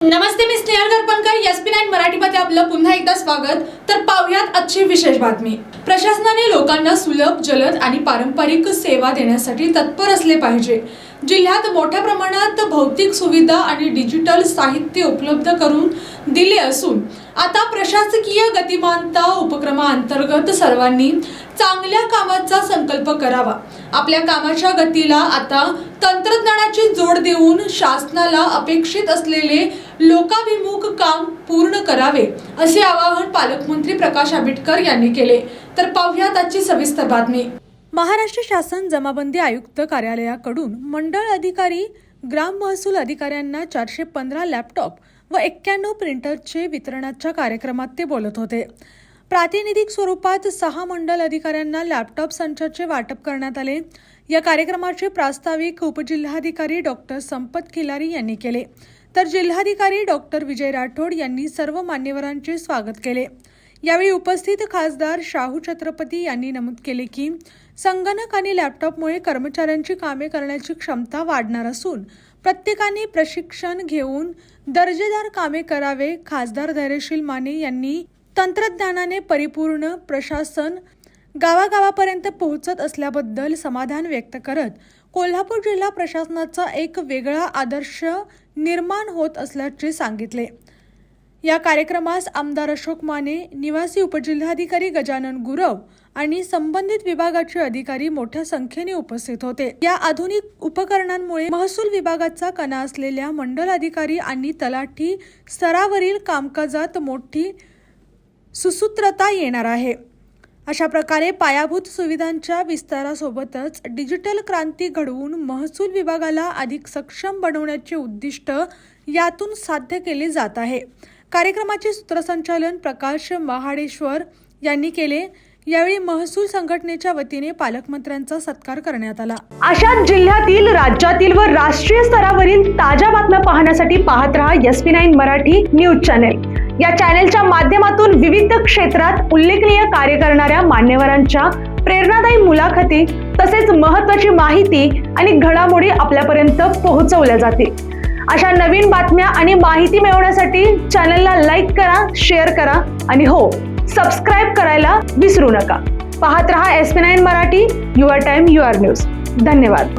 नमस्ते, मी Snehal गरपणकर. SP9 मराठीमध्ये आपलं पुन्हा एकदा स्वागत. तर पाहूयात आजची विशेष बातमी. प्रशासनाने लोकांना सुलभ, जलद आणि पारंपरिक सेवा देण्यासाठी तत्पर असले पाहिजे. जिल्ह्यात मोठ्या प्रमाणात भौतिक सुविधा आणि डिजिटल साहित्य उपलब्ध करून दिले असून आता प्रशासकीय गतिमानता उपक्रमाअंतर्गत सर्वांनी चांगल्या कामाचा संकल्प करावा. आपल्या कामाच्या गतीला आता तंत्रज्ञानाची जोड देऊन शासनाला अपेक्षित असलेले लोकाभिमुख काम पूर्ण करावे, असे आवाहन पालकमंत्री प्रकाश आंबेडकर यांनी केले. तर पाहूयात आजची सविस्तर बातमी. महाराष्ट्र शासन जमाबंदी आयुक्त कार्यालयाकडून मंडळ अधिकारी, ग्राम महसूल अधिकाऱ्यांना 415 लॅपटॉप व 91 प्रिंटरचे वितरणाच्या कार्यक्रमात ते बोलत होते. प्रातिनिधिक स्वरूपात 6 मंडल अधिकाऱ्यांना लॅपटॉप संचाचे वाटप करण्यात आले. या कार्यक्रमाचे प्रास्ताविक उपजिल्हाधिकारी डॉक्टर संपत खिलारी यांनी केले, तर जिल्हाधिकारी डॉक्टर विजय राठोड यांनी सर्व मान्यवरांचे स्वागत केले. यावेळी उपस्थित खासदार शाहू छत्रपती यांनी नमूद केले की संगणक आणि लॅपटॉपमुळे कर्मचाऱ्यांची कामे करण्याची क्षमता वाढणार असून प्रत्येकाने प्रशिक्षण घेऊन दर्जेदार कामे करावे. खासदार धैर्यशील माने यांनी तंत्रज्ञानाने परिपूर्ण प्रशासन गावागावापर्यंत पोहोचत असल्याबद्दल समाधान व्यक्त करत कोल्हापूर जिल्हा प्रशासनाचा एक वेगळा आदर्श निर्माण होत असल्याचे सांगितले. या कार्यक्रमास आमदार अशोक माने, निवासी उपजिल्हाधिकारी गजानन गुरव आणि संबंधित विभागाचे अधिकारी मोठ्या संख्येने उपस्थित होते. या आधुनिक उपकरणांमुळे महसूल विभागाचा कणा असलेल्या मंडल अधिकारी आणि तलाठी स्तरावरील कामकाजात मोठी सुसूत्रता येणार आहे. अशा प्रकारे पायाभूत सुविधांच्या विस्तारासोबतच डिजिटल क्रांती घडवून महसूल विभागाला अधिक सक्षम बनवण्याचे उद्दिष्ट यातून साध्य केले जात आहे. कार्यक्रमाचे सूत्रसंचालन प्रकाश महाडेश्वर यांनी केले. यावेळी महसूल संघटनेच्या वतीने पालकमंत्र्यांचा सत्कार करण्यात आला. अशाच जिल्ह्यातील, राज्यातील व राष्ट्रीय स्तरावरील ताज्या बातम्या पाहण्यासाठी पाहत रहा SP9 मराठी न्यूज चॅनेल. या चॅनेलच्या माध्यमातून विविध क्षेत्रात उल्लेखनीय कार्य करणाऱ्या मान्यवरांच्या प्रेरणादायी मुलाखती तसेच महत्त्वाची माहिती आणि घडामोडी आपल्यापर्यंत पोहोचवल्या जातील. अशा नवीन बातम्या आणि माहिती मिळवण्यासाठी चॅनलला लाईक करा, शेअर करा आणि हो, सबस्क्राईब करायला विसरू नका. पाहत रहा SP9 Marathi, your time your news. धन्यवाद.